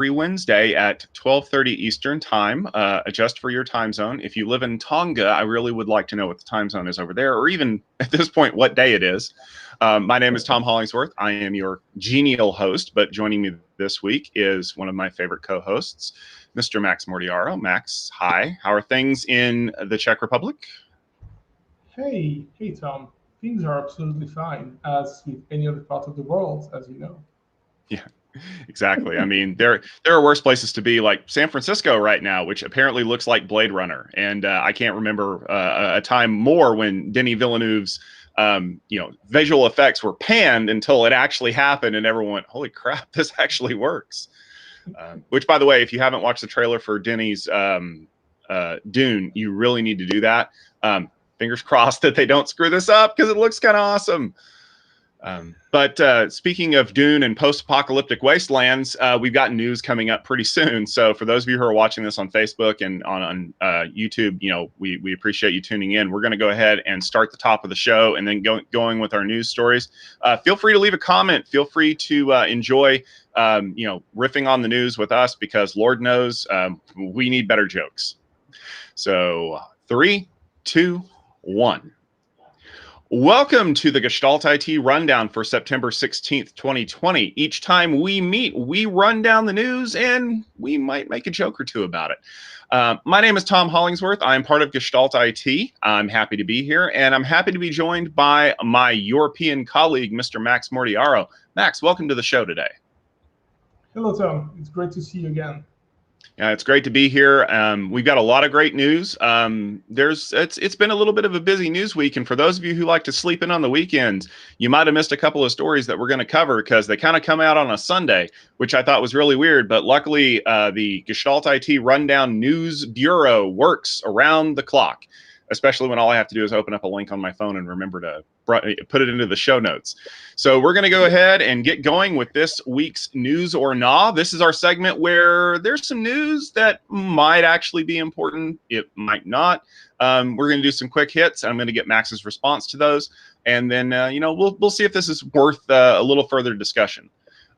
every Wednesday at 12:30 Eastern Time. Adjust for your time zone. If you live in Tonga, I really would like to know what the time zone is over there, or even at this point, what day it is. My name is Tom Hollingsworth. I am your genial host, but joining me this week is one of my favorite co-hosts, Mr. Max Mordiaro. Max, hi. How are things in the Czech Republic? Hey, Tom. Things are absolutely fine, as with any other part of the world, as you know. Yeah, exactly. I mean, there are worse places to be, like San Francisco right now, which apparently looks like Blade Runner. And I can't remember a time more when Denis Villeneuve's visual effects were panned until it actually happened, and everyone went, "Holy crap, this actually works!" Which, by the way, if you haven't watched the trailer for Denis Dune, you really need to do that. Fingers crossed that they don't screw this up because it looks kind of awesome. But speaking of Dune and post-apocalyptic wastelands, we've got news coming up pretty soon. So for those of you who are watching this on Facebook and on YouTube, we appreciate you tuning in. We're going to go ahead and start the top of the show and then going with our news stories. Feel free to leave a comment. Feel free to enjoy, riffing on the news with us, because Lord knows we need better jokes. So 3, 2, 1. Welcome to the Gestalt IT Rundown for September 16th, 2020. Each time we meet, we run down the news and we might make a joke or two about it. My name is Tom Hollingsworth. I'm part of Gestalt IT. I'm happy to be here, and I'm happy to be joined by my European colleague, Mr. Max Mordiaro. Max, welcome to the show today. Hello, Tom. It's great to see you again. Yeah, it's great to be here. We've got a lot of great news. It's been a little bit of a busy news week, and for those of you who like to sleep in on the weekends, you might have missed a couple of stories that we're going to cover because they kind of come out on a Sunday, which I thought was really weird. But luckily, the Gestalt IT Rundown News Bureau works around the clock, especially when all I have to do is open up a link on my phone and remember to put it into the show notes. So we're going to go ahead and get going with this week's News or Nah. This is our segment where there's some news that might actually be important. It might not. We're going to do some quick hits. I'm going to get Max's response to those. And then, we'll see if this is worth a little further discussion.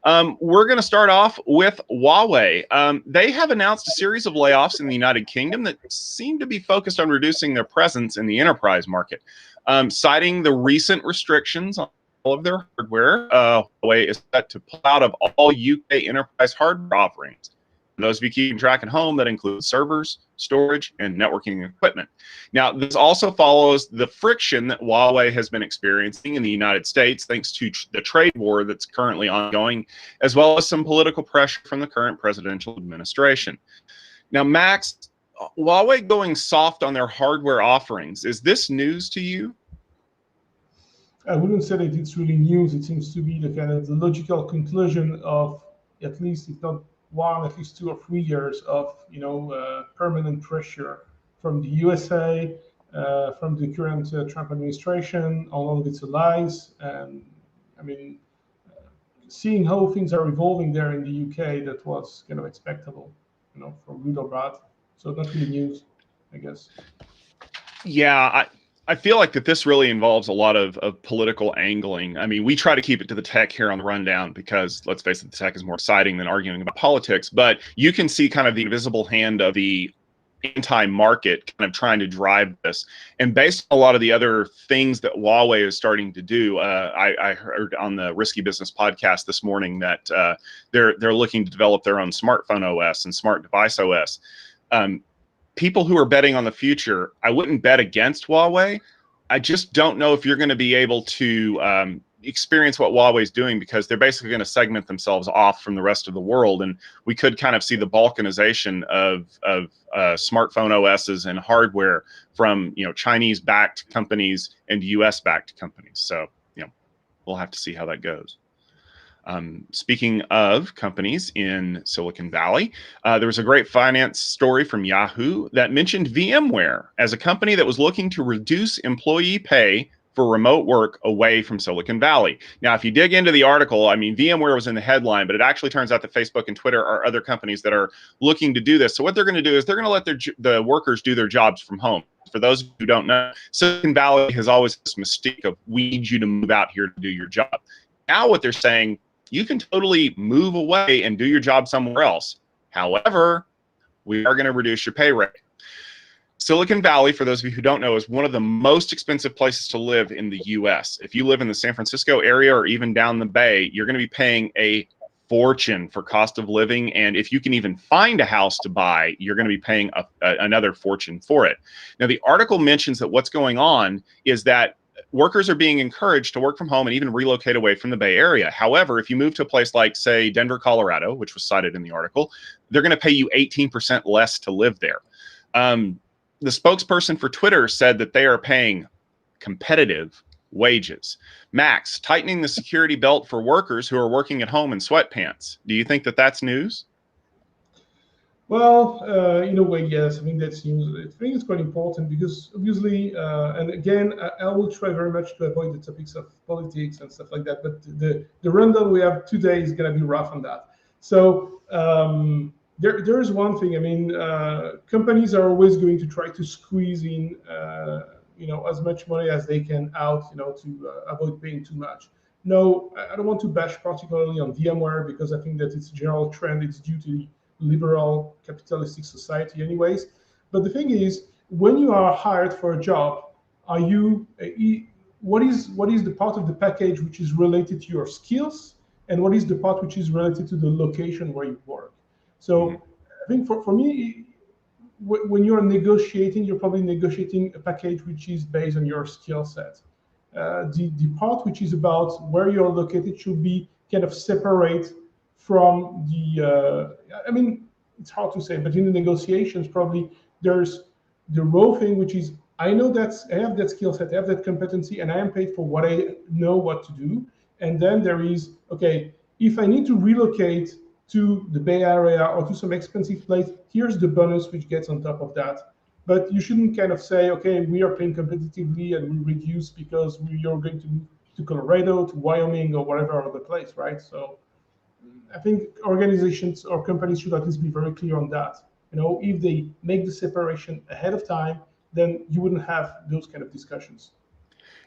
We're going to start off with Huawei. They have announced a series of layoffs in the United Kingdom that seem to be focused on reducing their presence in the enterprise market. Citing the recent restrictions on all of their hardware, Huawei is set to pull out of all UK enterprise hardware offerings. For those of you keeping track at home, that includes servers, storage, and networking equipment. Now, this also follows the friction that Huawei has been experiencing in the United States thanks to the trade war that's currently ongoing, as well as some political pressure from the current presidential administration. Now, Max, Huawei going soft on their hardware offerings, is this news to you? I wouldn't say that it's really news. It seems to be the logical conclusion of, at least if not one, at least 2 or 3 years of permanent pressure from the USA, from the current Trump administration, on all of its allies. And I mean, seeing how things are evolving there in the UK, that was kind of expectable, from good or bad. So not really news, I guess. Yeah, I feel like that this really involves a lot of political angling. I mean, we try to keep it to the tech here on the rundown because, let's face it, the tech is more exciting than arguing about politics. But you can see kind of the invisible hand of the anti-market kind of trying to drive this. And based on a lot of the other things that Huawei is starting to do, I heard on the Risky Business podcast this morning that they're looking to develop their own smartphone OS and smart device OS. People who are betting on the future, I wouldn't bet against Huawei. I just don't know if you're going to be able to experience what Huawei's doing, because they're basically going to segment themselves off from the rest of the world. And we could kind of see the balkanization of smartphone OSs and hardware from, Chinese-backed companies and US-backed companies. So, we'll have to see how that goes. Speaking of companies in Silicon Valley, there was a great finance story from Yahoo that mentioned VMware as a company that was looking to reduce employee pay for remote work away from Silicon Valley. Now, if you dig into the article, I mean, VMware was in the headline, but it actually turns out that Facebook and Twitter are other companies that are looking to do this. So what they're going to do is they're going to let the workers do their jobs from home. For those who don't know, Silicon Valley has always this mystique of, we need you to move out here to do your job. Now what they're saying, you can totally move away and do your job somewhere else. However, we are going to reduce your pay rate. Silicon Valley, for those of you who don't know, is one of the most expensive places to live in the US. If you live in the San Francisco area or even down the Bay, you're going to be paying a fortune for cost of living. And if you can even find a house to buy, you're going to be paying another fortune for it. Now, the article mentions that what's going on is that workers are being encouraged to work from home and even relocate away from the Bay Area. However, if you move to a place like, say, Denver, Colorado, which was cited in the article, they're going to pay you 18% less to live there. The spokesperson for Twitter said that they are paying competitive wages. Max, tightening the security belt for workers who are working at home in sweatpants. Do you think that that's news? Well, in a way, yes. I mean, that's news. I think it's quite important because obviously, and again, I will try very much to avoid the topics of politics and stuff like that. But the rundown we have today is going to be rough on that. So there is one thing. I mean, companies are always going to try to squeeze in, as much money as they can out, to avoid paying too much. No, I don't want to bash particularly on VMware because I think that it's a general trend. It's due to the liberal capitalistic society anyways. But the thing is, when you are hired for a job, are you what is the part of the package which is related to your skills, and what is the part which is related to the location where you work? So I think for me, when you're negotiating, you're probably negotiating a package which is based on your skill set. The part which is about where you're located should be kind of separate from the, I mean, it's hard to say, but in the negotiations, probably there's the raw thing, which is, I know that I have that skill set, I have that competency, and I am paid for what I know what to do. And then there is, okay, if I need to relocate to the Bay Area or to some expensive place, here's the bonus which gets on top of that. But you shouldn't kind of say, okay, we are paying competitively and we reduce because you're going to move to Colorado, to Wyoming, or whatever other place, right? So I think organizations or companies should at least be very clear on that. If they make the separation ahead of time, then you wouldn't have those kind of discussions.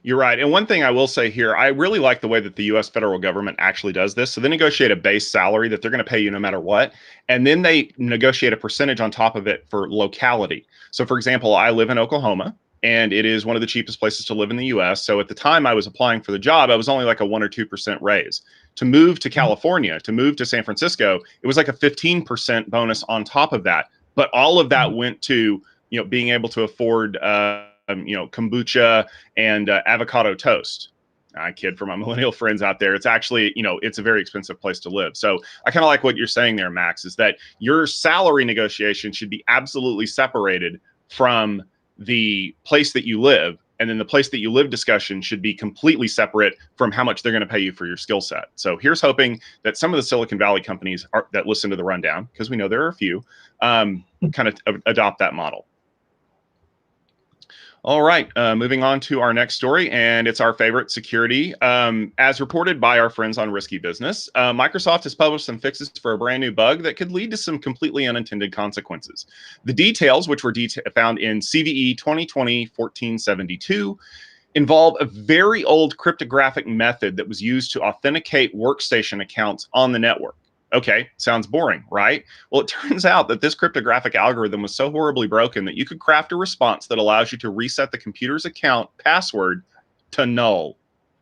You're right. And one thing I will say here, I really like the way that the US federal government actually does this. So they negotiate a base salary that they're going to pay you no matter what. And then they negotiate a percentage on top of it for locality. So for example, I live in Oklahoma, and it is one of the cheapest places to live in the US. So at the time I was applying for the job, I was only like a 1 or 2% raise. To move to California, to move to San Francisco, it was like a 15% bonus on top of that. But all of that went to, being able to afford, kombucha and avocado toast. I kid for my millennial friends out there. It's actually, it's a very expensive place to live. So I kind of like what you're saying there, Max, is that your salary negotiation should be absolutely separated from the place that you live. And then the place that you live discussion should be completely separate from how much they're going to pay you for your skill set. So here's hoping that some of the Silicon Valley companies that listen to the rundown, because we know there are a few, kind of adopt that model. All right, moving on to our next story, and it's our favorite, security. As reported by our friends on Risky Business, Microsoft has published some fixes for a brand new bug that could lead to some completely unintended consequences. The details, which were found in CVE 2020-1472, involve a very old cryptographic method that was used to authenticate workstation accounts on the network. Okay, sounds boring, right? Well, it turns out that this cryptographic algorithm was so horribly broken that you could craft a response that allows you to reset the computer's account password to null.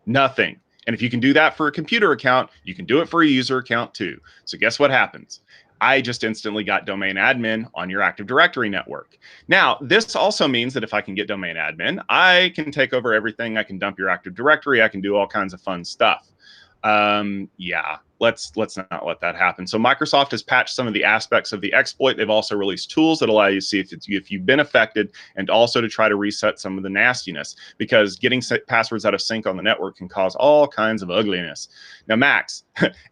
Nothing. And if you can do that for a computer account, you can do it for a user account too. So guess what happens? I just instantly got domain admin on your Active Directory network. Now, this also means that if I can get domain admin, I can take over everything. I can dump your Active Directory. I can do all kinds of fun stuff. Yeah, let's not let that happen. So Microsoft has patched some of the aspects of the exploit. They've also released tools that allow you to see if you've been affected, and also to try to reset some of the nastiness, because getting passwords out of sync on the network can cause all kinds of ugliness. Now, Max,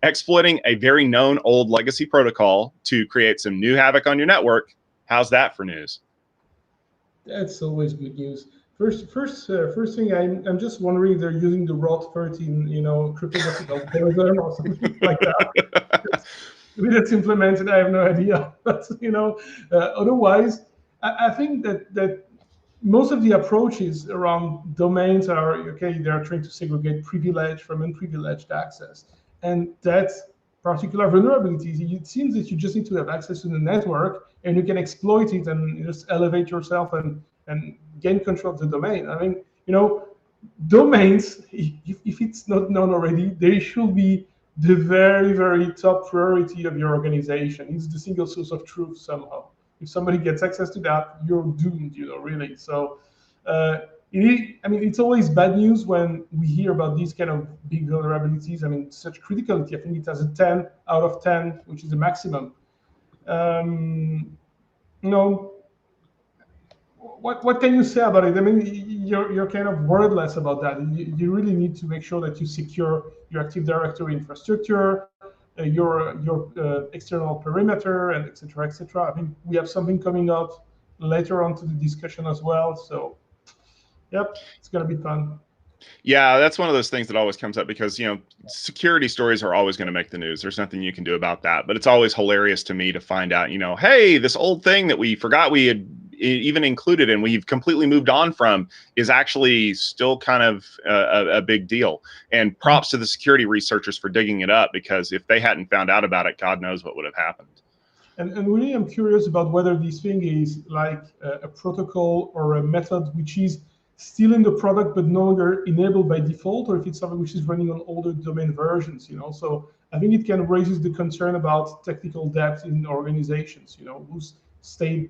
exploiting a very known old legacy protocol to create some new havoc on your network, how's that for news? That's always good news. First thing, I'm just wondering if they're using the ROT 13, cryptographic algorithm or something like that. Maybe that's implemented. I have no idea. But otherwise, I think that most of the approaches around domains are okay. They are trying to segregate privileged from unprivileged access, And that particular vulnerability, it seems that you just need to have access to the network and you can exploit it and just elevate yourself and gain control of the domain. I mean, domains, if it's not known already, they should be the very, very top priority of your organization. It's the single source of truth somehow. If somebody gets access to that, you're doomed, really. So, I mean, it's always bad news when we hear about these kind of big vulnerabilities. I mean, such criticality, I think it has a 10 out of 10, which is the maximum. Um, you know, what can you say about it? I mean, you're kind of wordless about that. You really need to make sure that you secure your Active Directory infrastructure, your external perimeter, and et cetera, et cetera. I think we have something coming out later on to the discussion as well. So, yep, it's gonna be fun. Yeah, that's one of those things that always comes up because, security stories are always going to make the news. There's nothing you can do about that. But it's always hilarious to me to find out, hey, this old thing that we forgot we had even included and we've completely moved on from is actually still kind of a big deal. And props to the security researchers for digging it up, because if they hadn't found out about it, God knows what would have happened. And really, I'm curious about whether this thing is like a protocol or a method which is still in the product but no longer enabled by default, or if it's something which is running on older domain versions. So I think it kind of raises the concern about technical debt in organizations. Who's stayed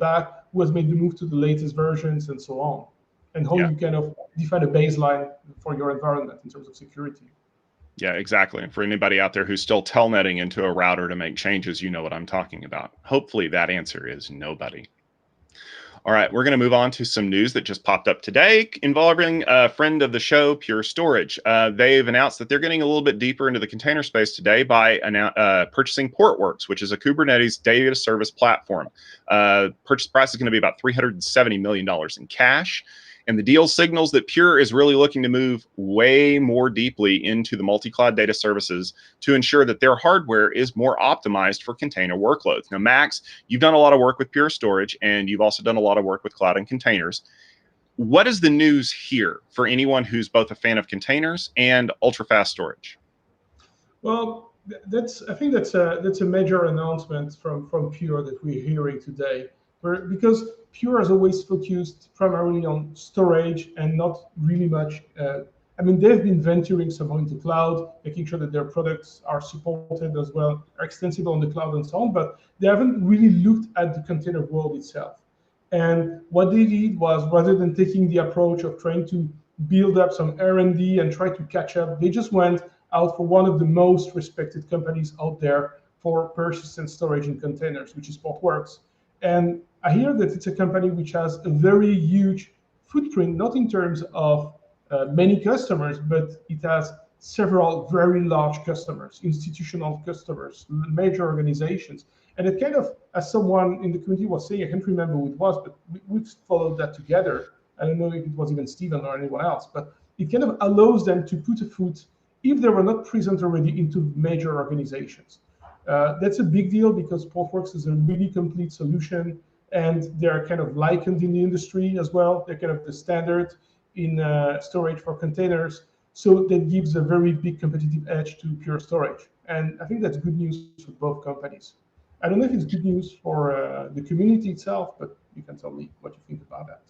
back, who has made the move to the latest versions, and so on, and how Yeah. you kind of define a baseline for your environment in terms of security. Yeah, exactly. And for anybody out there who's still telnetting into a router to make changes, you know what I'm talking about. Hopefully that answer is nobody. All right, we're going to move on to some news that just popped up today involving a friend of the show, Pure Storage. They've announced that they're getting a little bit deeper into the container space today by purchasing Portworx, which is a Kubernetes data service platform. Purchase price is going to be about $370 million in cash. And the deal signals that Pure is really looking to move way more deeply into the multi-cloud data services to ensure that their hardware is more optimized for container workloads. Now, Max, you've done a lot of work with Pure Storage, and you've also done a lot of work with cloud and containers. What is the news here for anyone who's both a fan of containers and ultra-fast storage? Well, I think that's a major announcement from Pure that we're hearing today, because Pure has always focused primarily on storage and not really much. I mean, they've been venturing somehow into cloud, making sure that their products are supported as well, are extensible on the cloud and so on, but they haven't really looked at the container world itself. And what they did was, rather than taking the approach of trying to build up some R&D and try to catch up, they just went out for one of the most respected companies out there for persistent storage in containers, which is Portworx. And I hear that it's a company which has a very huge footprint, not in terms of many customers, but it has several very large customers, institutional customers, major organizations. And it kind of, as someone in the community was saying, I can't remember who it was, but we followed that together. I don't know if it was even Steven or anyone else, but it kind of allows them to put a foot, if they were not present already, into major organizations. That's a big deal because Portworx is a really complete solution, and they're kind of likened in the industry as well. They're kind of the standard in storage for containers. So that gives a very big competitive edge to Pure Storage. And I think that's good news for both companies. I don't know if it's good news for the community itself, but you can tell me what you think about that.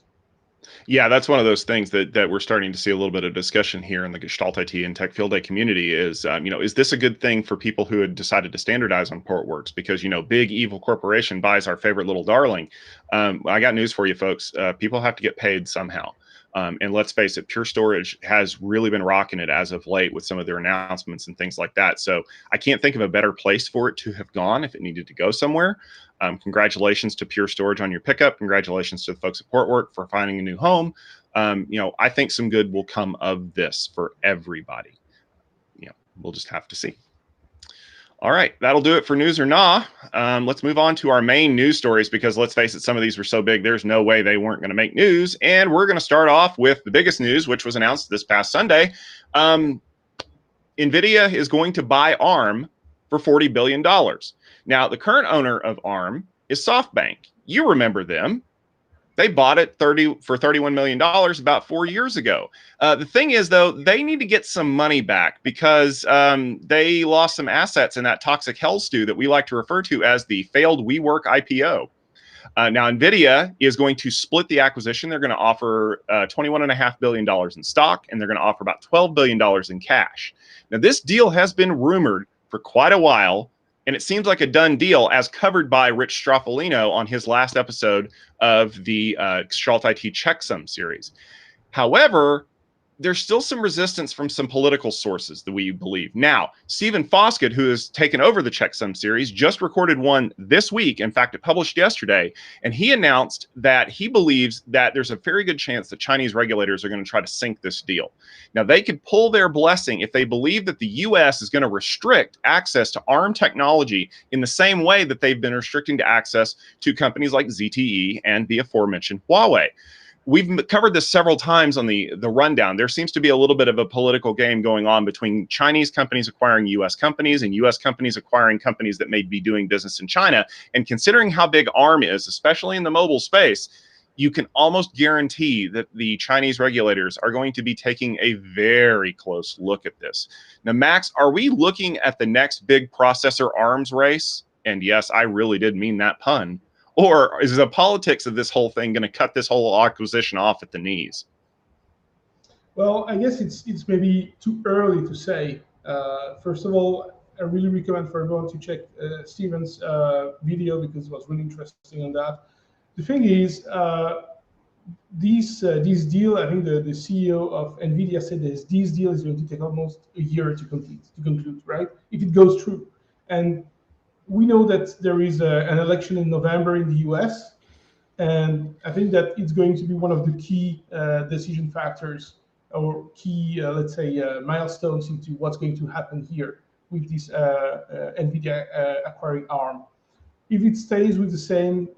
Yeah, that's one of those things that we're starting to see a little bit of discussion here in the Gestalt IT and Tech Field Day community is, is this a good thing for people who had decided to standardize on Portworx? Because, big evil corporation buys our favorite little darling. I got news for you, folks. People have to get paid somehow. And let's face it, Pure Storage has really been rocking it as of late with some of their announcements and things like that. So I can't think of a better place for it to have gone if it needed to go somewhere. Congratulations to Pure Storage on your pickup. Congratulations to the folks at Portworx for finding a new home. I think some good will come of this for everybody. We'll just have to see. All right, that'll do it for news or nah. Let's move on to our main news stories, because let's face it, some of these were so big, there's no way they weren't going to make news. And we're going to start off with the biggest news, which was announced this past Sunday. Nvidia is going to buy ARM for $40 billion. Now, the current owner of ARM is SoftBank. You remember them. They bought it for $31 million about 4 years ago. The thing is, though, they need to get some money back because they lost some assets in that toxic hell stew that we like to refer to as the failed WeWork IPO. Now, Nvidia is going to split the acquisition. They're going to offer $21.5 billion in stock, and they're going to offer about $12 billion in cash. Now, this deal has been rumored for quite a while, and it seems like a done deal, as covered by Rich Stroffolino on his last episode of the Gestalt IT Checksum series. However, there's still some resistance from some political sources that we believe. Now, Stephen Foskett, who has taken over the Checksum series, just recorded one this week. In fact, it published yesterday, and he announced that he believes that there's a very good chance that Chinese regulators are going to try to sink this deal. Now, they could pull their blessing if they believe that the U.S. is going to restrict access to ARM technology in the same way that they've been restricting to access to companies like ZTE and the aforementioned Huawei. We've covered this several times on the rundown. There seems to be a little bit of a political game going on between Chinese companies acquiring U.S. companies and U.S. companies acquiring companies that may be doing business in China. And considering how big ARM is, especially in the mobile space, you can almost guarantee that the Chinese regulators are going to be taking a very close look at this. Now, Max, are we looking at the next big processor arms race? And yes, I really did mean that pun. Or is the politics of this whole thing going to cut this whole acquisition off at the knees? Well, I guess it's maybe too early to say. First of all, I really recommend for everyone to check Steven's video because it was really interesting on that. The thing is, this deal, I think the CEO of Nvidia said this deal is going to take almost a year to conclude, right? If it goes through. And we know that there is an election in November in the US, and I think that it's going to be one of the key decision factors or key, let's say, milestones into what's going to happen here with this Nvidia acquiring ARM. If it stays with the same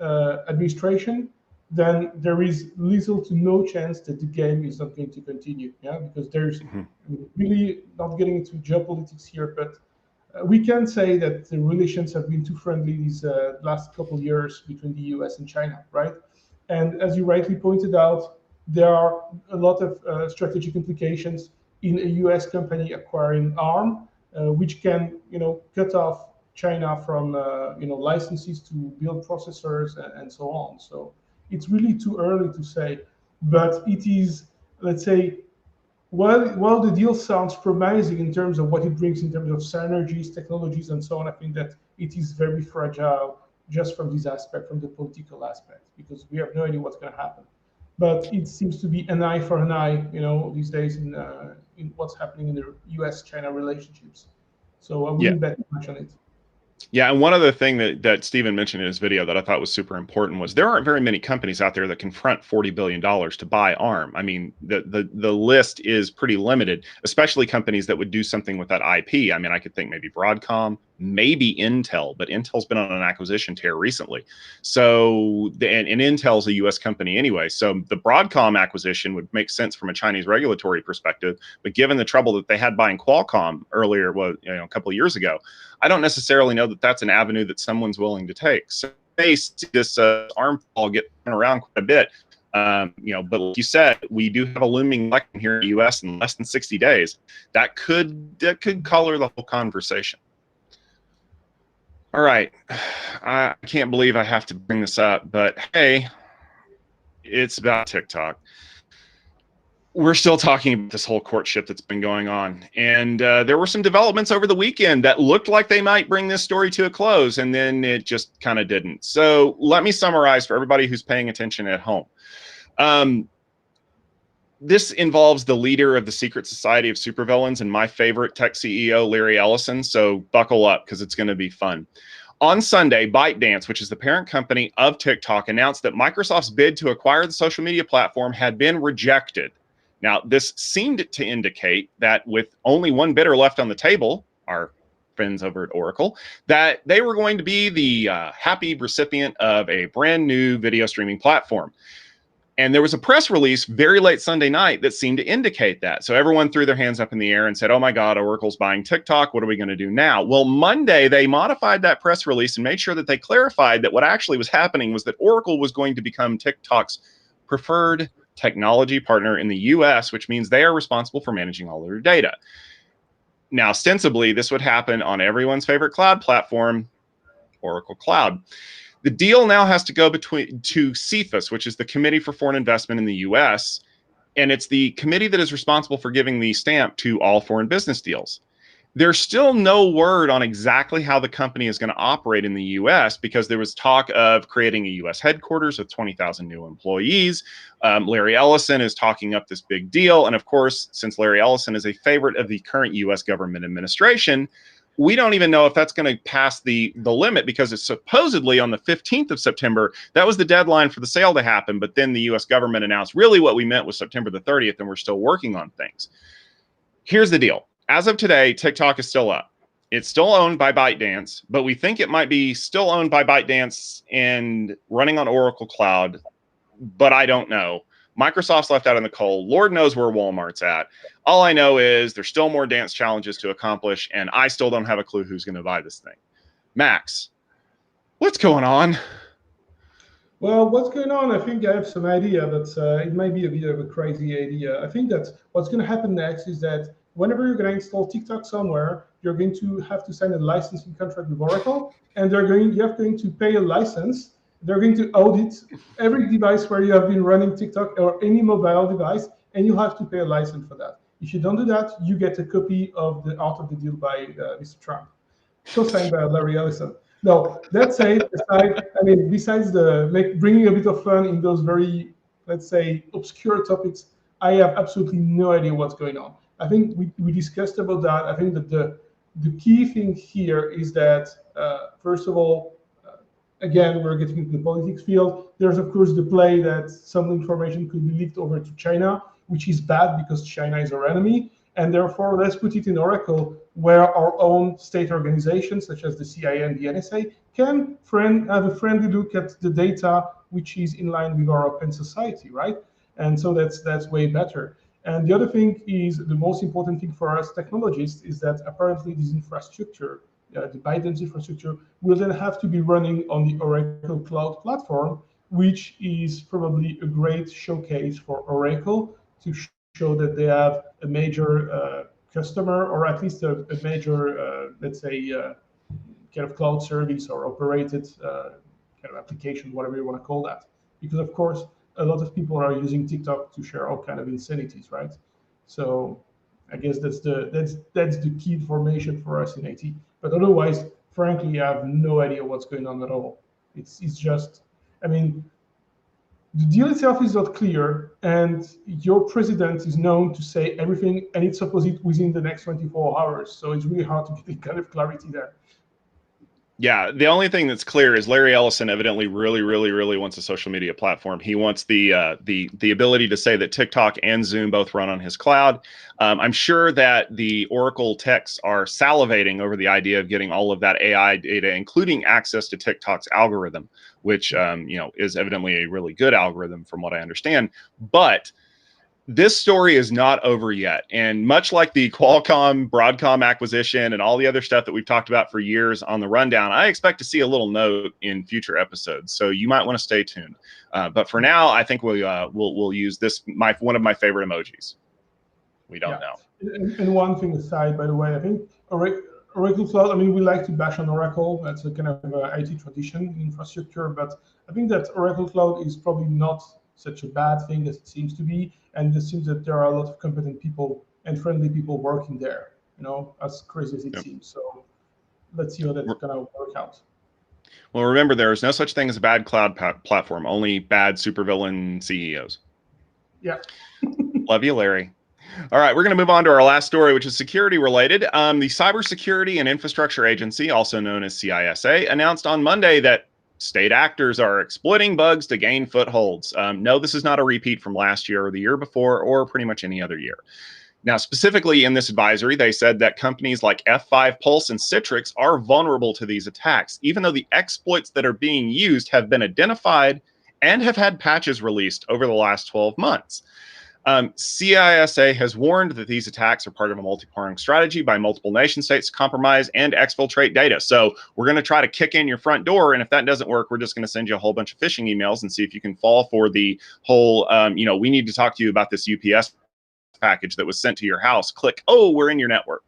administration, then there is little to no chance that the game is not going to continue. Yeah, because there's really not getting into geopolitics here, but we can say that the relations have been too friendly these last couple of years between the US and China, right? And as you rightly pointed out, there are a lot of strategic implications in a US company acquiring ARM, which can, cut off China from, licenses to build processors and so on. So it's really too early to say, but it is, let's say, while the deal sounds promising in terms of what it brings in terms of synergies, technologies, and so on, I think that it is very fragile just from this aspect, from the political aspect, because we have no idea what's going to happen. But it seems to be an eye for an eye, these days in what's happening in the U.S.-China relationships. So I Yeah. wouldn't bet much on it. Yeah, and one other thing that Stephen mentioned in his video that I thought was super important was there aren't very many companies out there that can front $40 billion to buy ARM. I mean, the list is pretty limited, especially companies that would do something with that IP. I mean, I could think maybe Broadcom, maybe Intel, but Intel's been on an acquisition tear recently. So, and Intel's a US company anyway. So the Broadcom acquisition would make sense from a Chinese regulatory perspective. But given the trouble that they had buying Qualcomm earlier, a couple of years ago, I don't necessarily know that that's an avenue that someone's willing to take. So they see this ARM fall get around quite a bit. But like you said, we do have a looming election here in the U.S. in less than 60 days. That could color the whole conversation. All right, I can't believe I have to bring this up, but hey, it's about TikTok. We're still talking about this whole courtship that's been going on. And there were some developments over the weekend that looked like they might bring this story to a close, and then it just kind of didn't. So let me summarize for everybody who's paying attention at home. This involves the leader of the Secret Society of Supervillains and my favorite tech CEO, Larry Ellison. So buckle up because it's going to be fun. On Sunday, ByteDance, which is the parent company of TikTok, announced that Microsoft's bid to acquire the social media platform had been rejected. Now, this seemed to indicate that with only one bidder left on the table, our friends over at Oracle, that they were going to be the happy recipient of a brand new video streaming platform. And there was a press release very late Sunday night that seemed to indicate that. So everyone threw their hands up in the air and said, oh my God, Oracle's buying TikTok. What are we going to do now? Well, Monday, they modified that press release and made sure that they clarified that what actually was happening was that Oracle was going to become TikTok's preferred technology partner in the US, which means they are responsible for managing all of their data. Now, ostensibly, this would happen on everyone's favorite cloud platform, Oracle Cloud. The deal now has to go to CFIUS, which is the Committee for Foreign Investment in the U.S., and it's the committee that is responsible for giving the stamp to all foreign business deals. There's still no word on exactly how the company is going to operate in the U.S. because there was talk of creating a U.S. headquarters with 20,000 new employees. Larry Ellison is talking up this big deal. And of course, since Larry Ellison is a favorite of the current U.S. government administration, we don't even know if that's going to pass the limit because it's supposedly on the 15th of September. That was the deadline for the sale to happen. But then the U.S. government announced really what we meant was September the 30th, and we're still working on things. Here's the deal. As of today, TikTok is still up. It's still owned by ByteDance, but we think it might be still owned by ByteDance and running on Oracle Cloud, but I don't know. Microsoft's left out in the cold. Lord knows where Walmart's at. All I know is there's still more dance challenges to accomplish, and I still don't have a clue who's going to buy this thing. Max, what's going on? Well, what's going on? I think I have some idea, but it might be a bit of a crazy idea. I think that what's going to happen next is that whenever you're going to install TikTok somewhere, you're going to have to sign a licensing contract with Oracle, and you're going to pay a license. They're going to audit every device where you have been running TikTok or any mobile device, and you have to pay a license for that. If you don't do that, you get a copy of the art of the deal by Mr. Trump, co-signed by Larry Ellison. No, that said, aside, I mean, besides bringing a bit of fun in those very, let's say, obscure topics, I have absolutely no idea what's going on. I think we discussed about that. I think that the key thing here is that, first of all, again, we're getting into the politics field. There's, of course, the play that some information could be leaked over to China, which is bad because China is our enemy. And therefore, let's put it in Oracle, where our own state organizations, such as the CIA and the NSA, can have a friendly look at the data, which is in line with our open society, right? And so that's way better. And the other thing is, the most important thing for us technologists is that apparently this infrastructure, the ByteDance infrastructure, will then have to be running on the Oracle Cloud platform, which is probably a great showcase for Oracle to show that they have a major customer, or at least a major, let's say, kind of cloud service or operated kind of application, whatever you want to call that. Because of course, a lot of people are using TikTok to share all kind of insanities, right? So I guess that's the key information for us in IT. But otherwise, frankly, I have no idea what's going on at all. It's just, I mean, the deal itself is not clear, and your president is known to say everything and it's opposite within the next 24 hours. So it's really hard to get any kind of clarity there. Yeah, the only thing that's clear is Larry Ellison evidently really wants a social media platform. He wants the ability to say that TikTok and Zoom both run on his cloud. I'm sure that the Oracle techs are salivating over the idea of getting all of that AI data, including access to TikTok's algorithm, which is evidently a really good algorithm from what I understand. But this story is not over yet. And much like the Qualcomm Broadcom acquisition and all the other stuff that we've talked about for years on the rundown, I expect to see a little note in future episodes. So you might want to stay tuned. But for now, I think we'll use this, one of my favorite emojis. We don't know. And one thing aside, by the way, I think Oracle Cloud, I mean, we like to bash on Oracle. That's a kind of IT tradition in infrastructure. But I think that Oracle Cloud is probably not such a bad thing as it seems to be. And it seems that there are a lot of competent people and friendly people working there, as crazy as it seems. So let's see how that's going to work out. Well, remember, there is no such thing as a bad cloud platform, only bad supervillain CEOs. Yeah. Love you, Larry. All right, we're going to move on to our last story, which is security related. The Cybersecurity and Infrastructure Agency, also known as CISA, announced on Monday that state actors are exploiting bugs to gain footholds. No, this is not a repeat from last year or the year before or pretty much any other year. Now, specifically in this advisory, they said that companies like F5 Pulse and Citrix are vulnerable to these attacks, even though the exploits that are being used have been identified and have had patches released over the last 12 months. CISA has warned that these attacks are part of a multi-pronged strategy by multiple nation states to compromise and exfiltrate data. So we're going to try to kick in your front door, and if that doesn't work, we're just going to send you a whole bunch of phishing emails and see if you can fall for the whole, we need to talk to you about this UPS package that was sent to your house. Click, oh, we're in your network.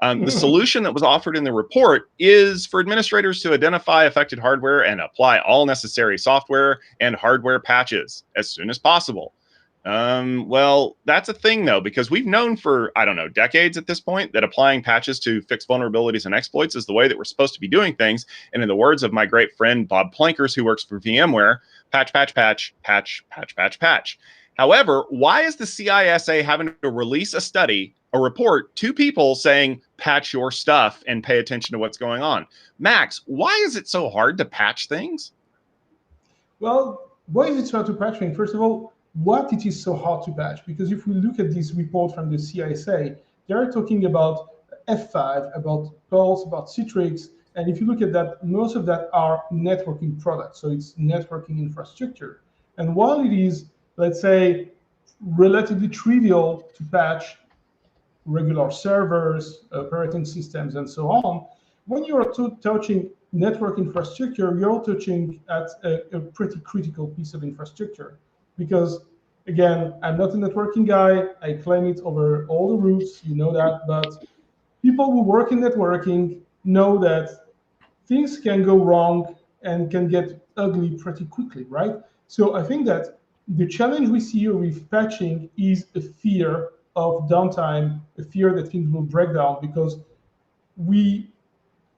The solution that was offered in the report is for administrators to identify affected hardware and apply all necessary software and hardware patches as soon as possible. Well, that's a thing, though, because we've known for, I don't know, decades at this point that applying patches to fix vulnerabilities and exploits is the way that we're supposed to be doing things. And in the words of my great friend Bob Plankers, who works for VMware, patch, patch, patch, patch, patch, patch, patch. However, why is the CISA having to release a report to people saying, patch your stuff and pay attention to what's going on? Max, why is it so hard to patch things? Well, why is it so hard to patch things? First of all, what it is so hard to patch? Because if we look at this report from the CISA, they are talking about F5, about Pulse, about Citrix. And if you look at that, most of that are networking products. So it's networking infrastructure. And while it is, let's say, relatively trivial to patch regular servers, operating systems, and so on, when you're touching network infrastructure, you're touching at a pretty critical piece of infrastructure. Because again, I'm not a networking guy. I claim it over all the roofs, you know that. But people who work in networking know that things can go wrong and can get ugly pretty quickly, right? So I think that the challenge we see here with patching is a fear of downtime, a fear that things will break down, because we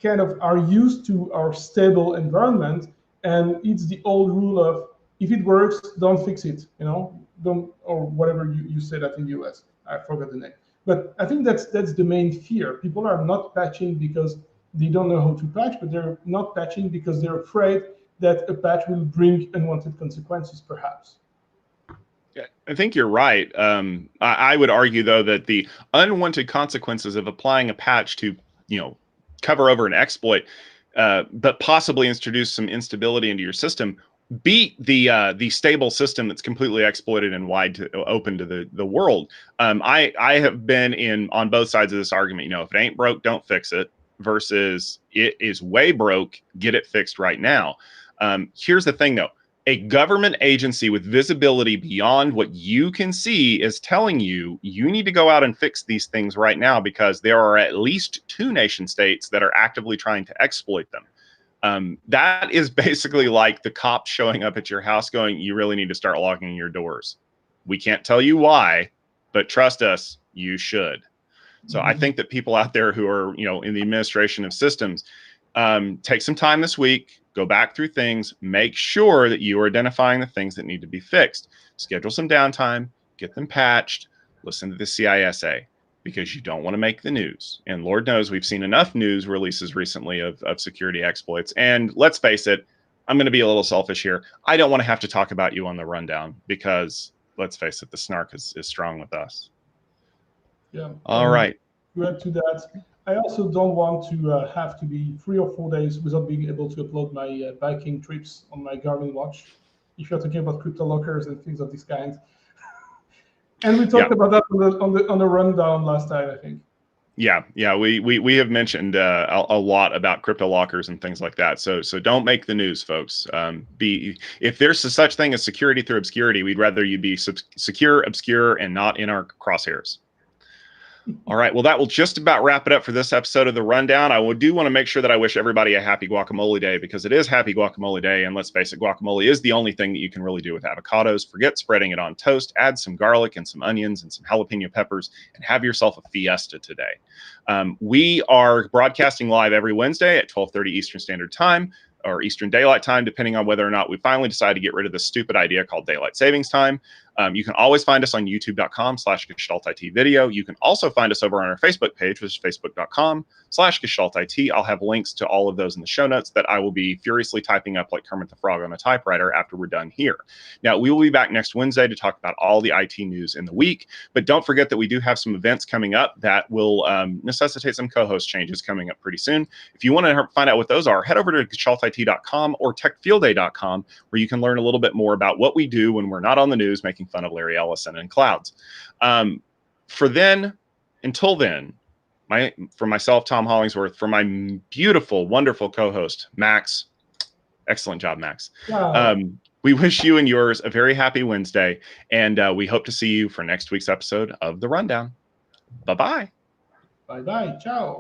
kind of are used to our stable environment, and it's the old rule of if it works, don't fix it, don't, or whatever you said that in the US. I forgot the name. But I think that's the main fear. People are not patching because they don't know how to patch, but they're not patching because they're afraid that a patch will bring unwanted consequences, perhaps. Yeah, I think you're right. I would argue, though, that the unwanted consequences of applying a patch to, cover over an exploit, but possibly introduce some instability into your system, beat the stable system that's completely exploited and open to the world. I have been on both sides of this argument. If it ain't broke, don't fix it, versus it is way broke, get it fixed right now. Here's the thing, though. A government agency with visibility beyond what you can see is telling you need to go out and fix these things right now, because there are at least 2 nation states that are actively trying to exploit them. That is basically like the cops showing up at your house going, you really need to start locking your doors. We can't tell you why, but trust us, you should. So I think that people out there who are, in the administration of systems, take some time this week, go back through things, make sure that you are identifying the things that need to be fixed, schedule some downtime, get them patched, listen to the CISA, because you don't want to make the news. And Lord knows we've seen enough news releases recently of security exploits. And let's face it, I'm going to be a little selfish here. I don't want to have to talk about you on the rundown, because let's face it, the snark is strong with us. Yeah. All right. To add to that, I also don't want to have to be 3 or 4 days without being able to upload my biking trips on my Garmin watch, if you're talking about crypto lockers and things of this kind. And we talked about that on the rundown last time, I think. Yeah, we have mentioned a lot about crypto lockers and things like that. So don't make the news, folks. If there's a such thing as security through obscurity, we'd rather you be secure, obscure, and not in our crosshairs. All right. Well, that will just about wrap it up for this episode of The Rundown. I do want to make sure that I wish everybody a happy guacamole day, because it is happy guacamole day. And let's face it, guacamole is the only thing that you can really do with avocados. Forget spreading it on toast. Add some garlic and some onions and some jalapeno peppers and have yourself a fiesta today. We are broadcasting live every Wednesday at 12:30 Eastern Standard Time, or Eastern Daylight Time, depending on whether or not we finally decide to get rid of this stupid idea called Daylight Savings Time. You can always find us on youtube.com/GestaltIT video. You can also find us over on our Facebook page, which is facebook.com/GestaltIT. I'll have links to all of those in the show notes that I will be furiously typing up like Kermit the Frog on a typewriter after we're done here. Now, we will be back next Wednesday to talk about all the IT news in the week, but don't forget that we do have some events coming up that will necessitate some co-host changes coming up pretty soon. If you want to find out what those are, head over to gestaltit.com or techfieldday.com, where you can learn a little bit more about what we do when we're not on the news making fun of Larry Ellison and clouds. Until then, for myself, Tom Hollingsworth, for my beautiful, wonderful co-host, Max, excellent job, Max. Wow. We wish you and yours a very happy Wednesday, and we hope to see you for next week's episode of The Rundown. Bye-bye. Bye-bye. Ciao.